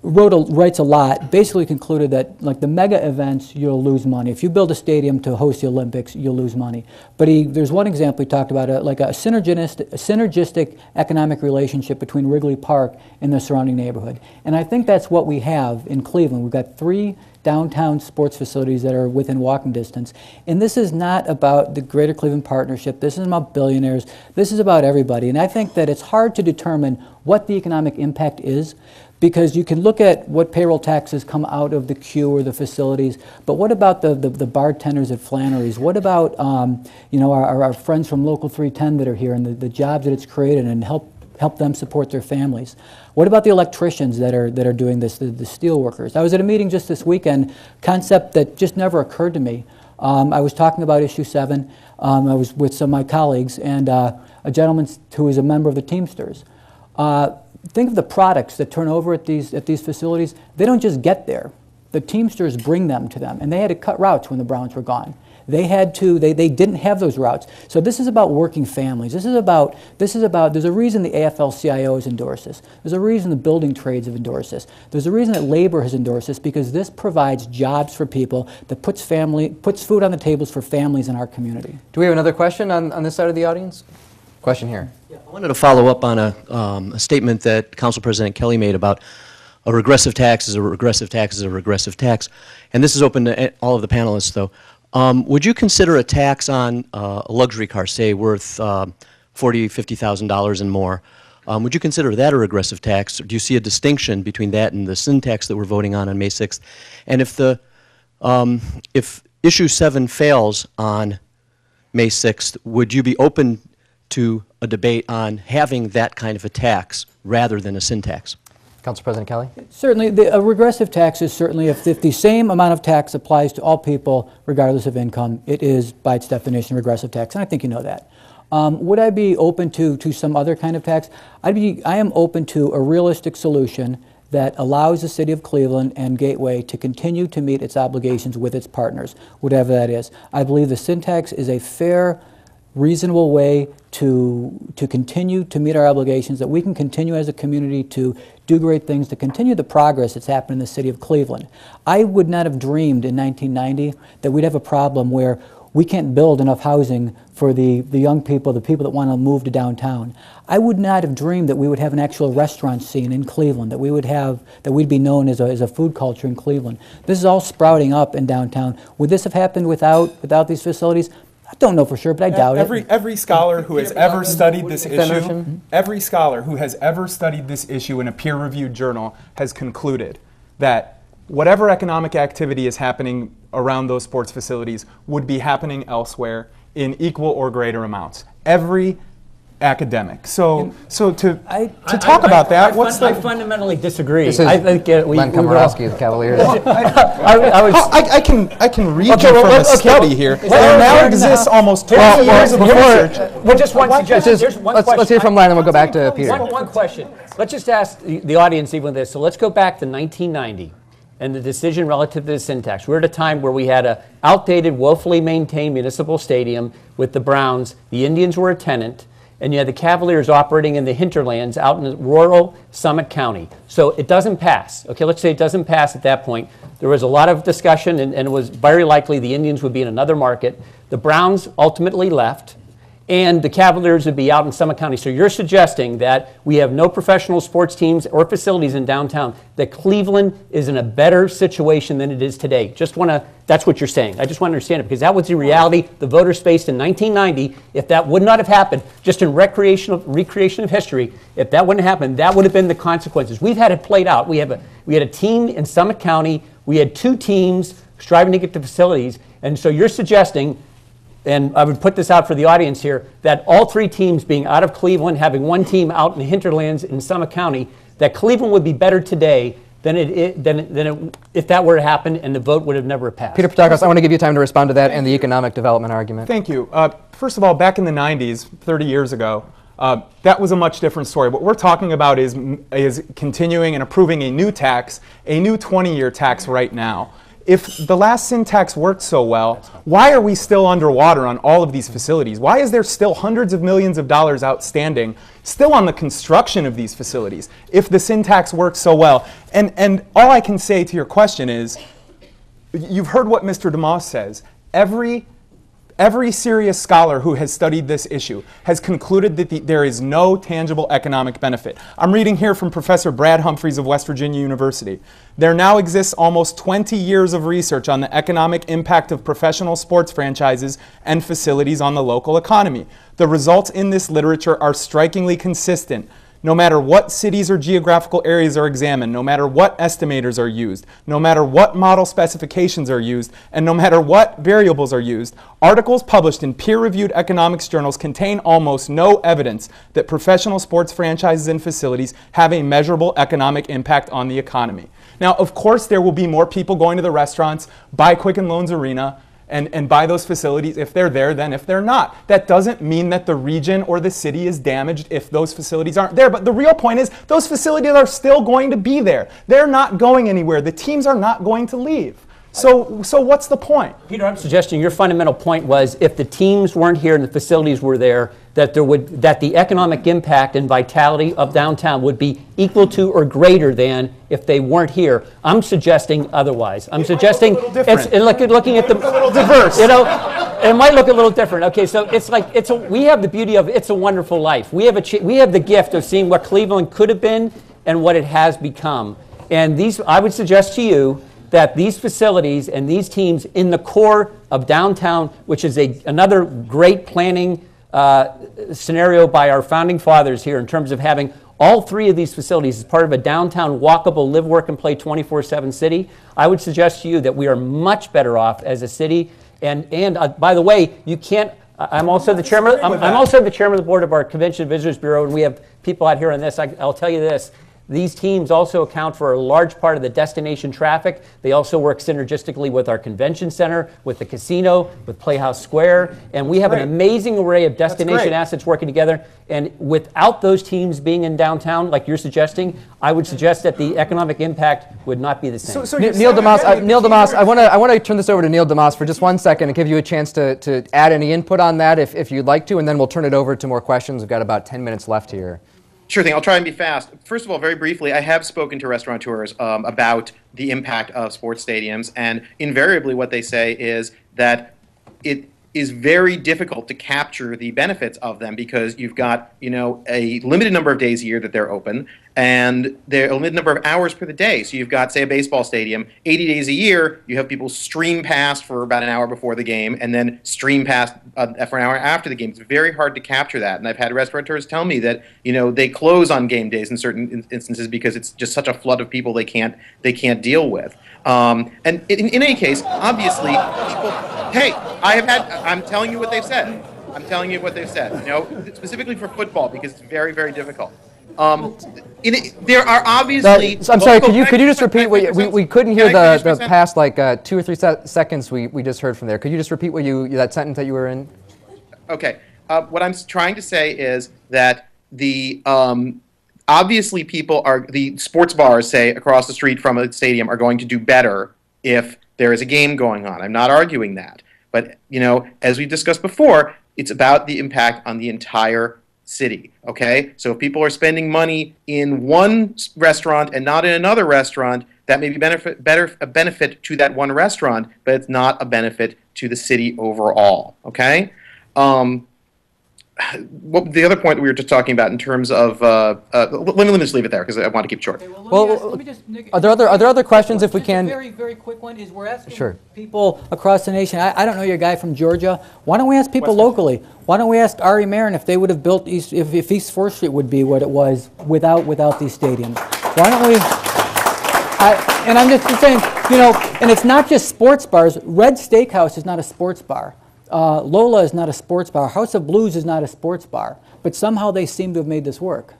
writes a lot, basically concluded that like the mega events, you'll lose money. If you build a stadium to host the Olympics, you'll lose money. But there's one example he talked about, like a synergistic economic relationship between Wrigley Park and the surrounding neighborhood. And I think that's what we have in Cleveland. We've got 3 downtown sports facilities that are within walking distance. And this is not about the Greater Cleveland Partnership. This isn't about billionaires. This is about everybody. And I think that it's hard to determine what the economic impact is, because you can look at what payroll taxes come out of the queue or the facilities, but what about the bartenders at Flannery's? What about our friends from Local 310 that are here and the jobs that it's created and help them support their families? What about the electricians that are doing this, the steel workers? I was at a meeting just this weekend, concept that just never occurred to me. I was talking about issue 7. I was with some of my colleagues and a gentleman who is a member of the Teamsters. Think of the products that turn over at these facilities. They don't just get there. The Teamsters bring them to them, and they had to cut routes when the Browns were gone. They didn't have those routes. So this is about working families. This is about, there's a reason the AFL-CIO has endorsed this. There's a reason the building trades have endorsed this. There's a reason that labor has endorsed this, because this provides jobs for people, that puts food on the tables for families in our community. Do we have another question on this side of the audience? Question here. Yeah, I wanted to follow up on a statement that Council President Kelley made about a regressive tax is a regressive tax is a regressive tax. And this is open to all of the panelists, though. Would you consider a tax on a luxury car, say worth $40,000, $50,000 and more? Would you consider that a regressive tax? Or do you see a distinction between that and the sin tax that we're voting on May 6th? And if issue 7 fails on May 6th, would you be open to a debate on having that kind of a tax rather than a sin tax? Council President Kelley? Certainly, a regressive tax is certainly, if the same amount of tax applies to all people regardless of income, it is by its definition a regressive tax, and I think you know that. Would I be open to some other kind of tax? I am open to a realistic solution that allows the City of Cleveland and Gateway to continue to meet its obligations with its partners, whatever that is. I believe the sin tax is a fair, reasonable way to continue to meet our obligations, that we can continue as a community to do great things, to continue the progress that's happened in the City of Cleveland. I would not have dreamed in 1990 that we'd have a problem where we can't build enough housing for the young people, the people that want to move to downtown. I would not have dreamed that we would have an actual restaurant scene in Cleveland, that we'd be known as a food culture in Cleveland. This is all sprouting up in downtown. Would this have happened without these facilities? I don't know for sure, but I doubt it. Every scholar who has ever studied this issue, every scholar who has ever studied this issue in a peer-reviewed journal has concluded that whatever economic activity is happening around those sports facilities would be happening elsewhere in equal or greater amounts. Every academic. So to talk about that, what's I the... fundamentally disagree. This is I think Len Komoroski of the Cavaliers. I can read you from a study here. There now exists almost 20 years of research. Well, just one suggestion. Here's one question. Let's hear from Len, and we'll go back to Peter. One question. Let's just ask the audience even this. So let's go back to 1990 and the decision relative to the syntax. We're at a time where we had an outdated, woefully maintained municipal stadium with the Browns. The Indians were a tenant, and you had the Cavaliers operating in the hinterlands out in rural Summit County. So it doesn't pass. Okay, let's say it doesn't pass at that point. There was a lot of discussion, and it was very likely the Indians would be in another market. The Browns ultimately left, and the Cavaliers would be out in Summit County. So you're suggesting that we have no professional sports teams or facilities in downtown, that Cleveland is in a better situation than it is today. That's what you're saying. I just want to understand it, because that was the reality the voters faced in 1990. If that would not have happened, just in recreation of history, if that wouldn't happen, that would have been the consequences. We've had it played out. We had a team in Summit County. We had two teams striving to get to facilities. And so you're suggesting, and I would put this out for the audience here, that all three teams being out of Cleveland, having one team out in the hinterlands in Summit County, that Cleveland would be better today than if that were to happen, and the vote would have never passed. Peter Pattakos, I want to give you time to respond to that and the economic development argument. Thank you. First of all, back in the 90s, 30 years ago, that was a much different story. What we're talking about is continuing and approving a new tax, a new 20-year tax right now. If the last sin tax worked so well, why are we still underwater on all of these facilities? Why is there still hundreds of millions of dollars outstanding still on the construction of these facilities if the sin tax worked so well? And all I can say to your question is, you've heard what Mr. deMause says. Every serious scholar who has studied this issue has concluded that there is no tangible economic benefit. I'm reading here from Professor Brad Humphreys of West Virginia University. There now exists almost 20 years of research on the economic impact of professional sports franchises and facilities on the local economy. The results in this literature are strikingly consistent. No matter what cities or geographical areas are examined, no matter what estimators are used, no matter what model specifications are used, and no matter what variables are used, articles published in peer-reviewed economics journals contain almost no evidence that professional sports franchises and facilities have a measurable economic impact on the economy. Now, of course, there will be more people going to the restaurants, buy Quicken Loans Arena, and buy those facilities if they're there than if they're not. That doesn't mean that the region or the city is damaged if those facilities aren't there. But the real point is those facilities are still going to be there. They're not going anywhere. The teams are not going to leave. So what's the point? Peter, I'm suggesting your fundamental point was if the teams weren't here and the facilities were there, that the economic impact and vitality of downtown would be equal to or greater than if they weren't here. I'm suggesting otherwise. I'm suggesting looking at the a little diverse. It might look a little different. Okay, so it's like we have the beauty of It's a Wonderful Life. We have the gift of seeing what Cleveland could have been and what it has become. And I would suggest to you that these facilities and these teams in the core of downtown, which is another great planning scenario by our founding fathers here in terms of having all three of these facilities as part of a downtown walkable, live, work, and play 24/7 city, I would suggest to you that we are much better off as a city. And by the way, you can't. I'm also the chairman. I'm also the chairman of the board of our Convention and Visitors Bureau, and we have people out here on this. I'll tell you this. These teams also account for a large part of the destination traffic. They also work synergistically with our convention center, with the casino, with Playhouse Square, and we have an amazing array of destination assets working together. And without those teams being in downtown, like you're suggesting, I would suggest that the economic impact would not be the same. Neil deMause, I want to turn this over to Neil deMause for just 1 second and give you a chance to add any input on that if you'd like to, and then we'll turn it over to more questions. We've got about 10 minutes left here. Sure thing. I'll try and be fast. First of all, very briefly, I have spoken to restaurateurs about the impact of sports stadiums, and invariably what they say is that is very difficult to capture the benefits of them because you've got, a limited number of days a year that they're open, and they're a limited number of hours per the day. So you've got, say, a baseball stadium, 80 days a year, you have people stream past for about an hour before the game and then stream past for an hour after the game. It's very hard to capture that. And I've had restaurateurs tell me that, they close on game days in certain instances because it's just such a flood of people they can't deal with. And in any case, obviously, people, hey, I'm telling you what they've said. I'm telling you what they've said, specifically for football because it's very, very difficult. There are obviously. I'm sorry. Could you just repeat what we couldn't hear the past 2 or 3 seconds we just heard from there. Could you just repeat that sentence that you were in? Okay. What I'm trying to say is that the obviously the sports bars, say across the street from a stadium, are going to do better if there is a game going on. I'm not arguing that, but as we discussed before, it's about the impact on the entire city, okay? So if people are spending money in one restaurant and not in another restaurant, that may be a benefit to that one restaurant, but it's not a benefit to the city overall, okay? The other point we were just talking about in terms of, let me just leave it there because I want to keep it short. Okay, Well, are there other questions if we can? A very, very quick one is we're asking people across the nation. I don't know your guy from Georgia. Why don't we ask people locally? Why don't we ask Ari Marin if they would have built if East 4th Street would be what it was without these stadiums? Why don't we? And I'm just saying, and it's not just sports bars. Red Steakhouse is not a sports bar. Lola is not a sports bar. House of Blues is not a sports bar. But somehow they seem to have made this work.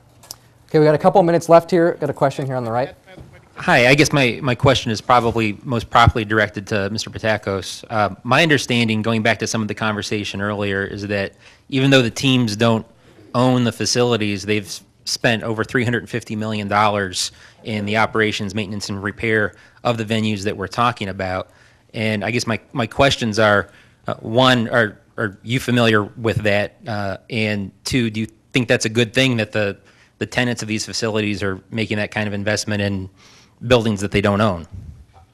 Okay, we got a couple minutes left here. Got a question here on the right. Hi, I guess my question is probably most properly directed to Mr. Pattakos. My understanding, going back to some of the conversation earlier, is that even though the teams don't own the facilities, they've spent over $350 million in the operations, maintenance, and repair of the venues that we're talking about. And I guess my questions are, one, are you familiar with that? And two, do you think that's a good thing that the tenants of these facilities are making that kind of investment in buildings that they don't own?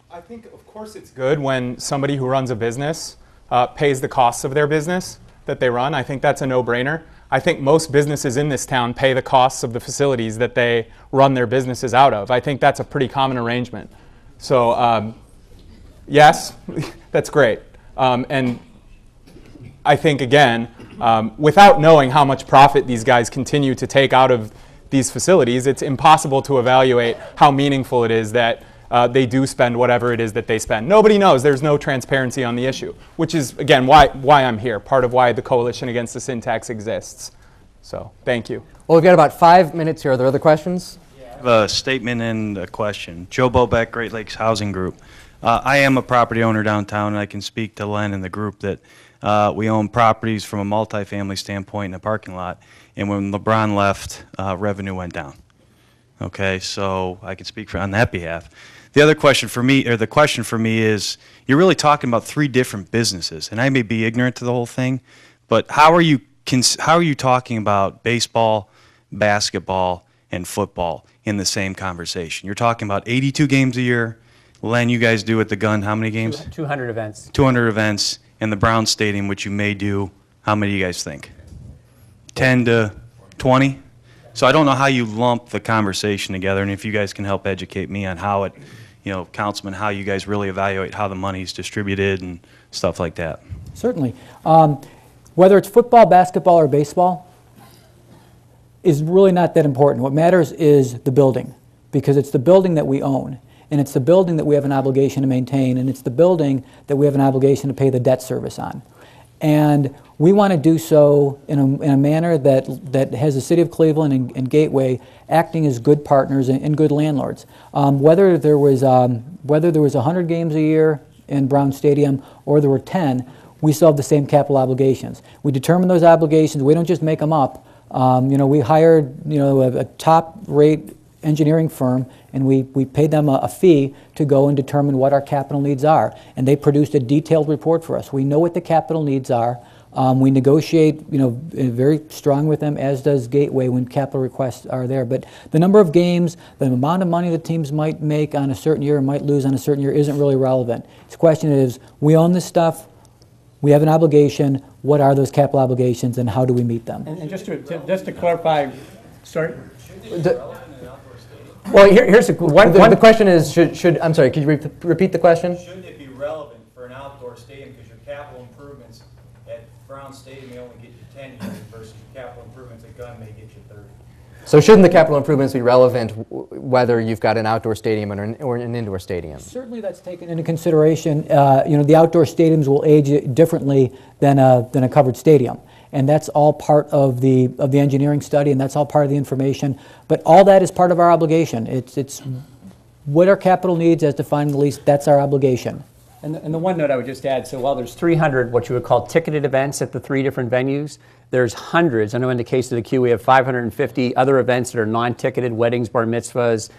I think, of course, it's good when somebody who runs a business pays the costs of their business that they run. I think that's a no-brainer. I think most businesses in this town pay the costs of the facilities that they run their businesses out of. I think that's a pretty common arrangement. So, yes, that's great. And I think, again, without knowing how much profit these guys continue to take out of these facilities, it's impossible to evaluate how meaningful it is that they do spend whatever it is that they spend. Nobody knows. There's no transparency on the issue, which is, again, why I'm here, part of why the Coalition Against the Sin Tax exists. So, thank you. Well, we've got about 5 minutes here. Are there other questions? I have a statement and a question. Joe Bobeck, Great Lakes Housing Group. I am a property owner downtown, and I can speak to Len and the group that we own properties from a multifamily standpoint in a parking lot, and when LeBron left, revenue went down. Okay, so I can speak on that behalf. The other question for me, or the question for me is, you're really talking about 3 different businesses, and I may be ignorant to the whole thing, but how are you talking about baseball, basketball, and football in the same conversation? You're talking about 82 games a year. Len, you guys do at the Gun how many games? 200 events. 200 events. And the Brown Stadium, which you may do, how many do you guys think? 10 to 20? So I don't know how you lump the conversation together, and if you guys can help educate me on how it, Councilman, how you guys really evaluate how the money's distributed and stuff like that. Certainly. Whether it's football, basketball, or baseball is really not that important. What matters is the building, because it's the building that we own. And it's the building that we have an obligation to maintain, and it's the building that we have an obligation to pay the debt service on. And we want to do so in a manner that has the City of Cleveland and Gateway acting as good partners and good landlords. Whether there was 100 games a year in Brown Stadium or there were 10, we still have the same capital obligations. We determine those obligations. We don't just make them up. We hired a top-rate engineering firm, and we paid them a fee to go and determine what our capital needs are. And they produced a detailed report for us. We know what the capital needs are. We negotiate, very strong with them, as does Gateway when capital requests are there. But the number of games, the amount of money the teams might make on a certain year or might lose on a certain year isn't really relevant. The question is, we own this stuff. We have an obligation. What are those capital obligations, and how do we meet them? And just to clarify, sorry. Well, here's the The question is, should I'm sorry, could you repeat the question? Shouldn't it be relevant for an outdoor stadium, because your capital improvements at Brown Stadium may only get you 10 years versus your capital improvements at Gunn may get you 30? So shouldn't the capital improvements be relevant whether you've got an outdoor stadium or an indoor stadium? Certainly that's taken into consideration. The outdoor stadiums will age differently than a covered stadium. And that's all part of the engineering study, and that's all part of the information. But all that is part of our obligation. It's what our capital needs as defined in the lease, that's our obligation. And the one note I would just add, so while there's 300 what you would call ticketed events at the 3 different venues, there's hundreds. I know in the case of the Q, we have 550 other events that are non-ticketed, weddings, bar mitzvahs,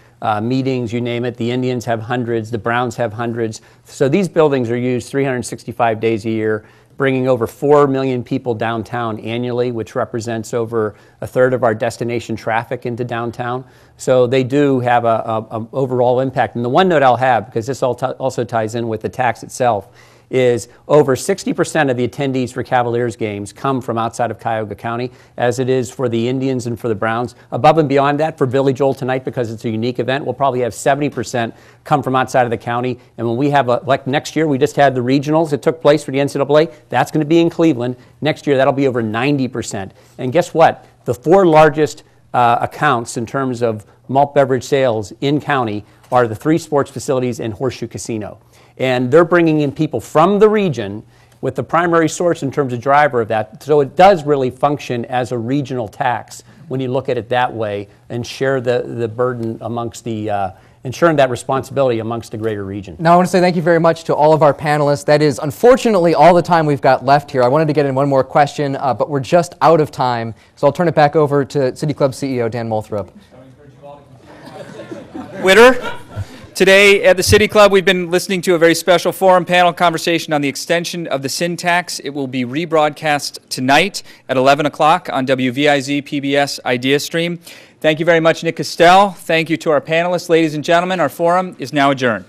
meetings, you name it. The Indians have hundreds, the Browns have hundreds. So these buildings are used 365 days a year, bringing over 4 million people downtown annually, which represents over a third of our destination traffic into downtown. So they do have a overall impact. And the one note I'll have, because this also ties in with the tax itself, is over 60% of the attendees for Cavaliers games come from outside of Cuyahoga County, as it is for the Indians and for the Browns. Above and beyond that, for Billy Joel tonight, because it's a unique event, we'll probably have 70% come from outside of the county. And when we have, like next year, we just had the regionals that took place for the NCAA. That's going to be in Cleveland. Next year, that'll be over 90%. And guess what? The 4 largest accounts in terms of malt beverage sales in county are the 3 sports facilities and Horseshoe Casino. And they're bringing in people from the region with the primary source in terms of driver of that. So it does really function as a regional tax when you look at it that way and share the burden amongst the, ensuring that responsibility amongst the greater region. Now I want to say thank you very much to all of our panelists. That is unfortunately all the time we've got left here. I wanted to get in one more question, but we're just out of time. So I'll turn it back over to City Club CEO Dan Moulthrop. Witter. Today at the City Club, we've been listening to a very special forum panel conversation on the extension of the sin tax. It will be rebroadcast tonight at 11 o'clock on WVIZ PBS ideastream. Thank you very much, Nick Castele. Thank you to our panelists. Ladies and gentlemen, our forum is now adjourned.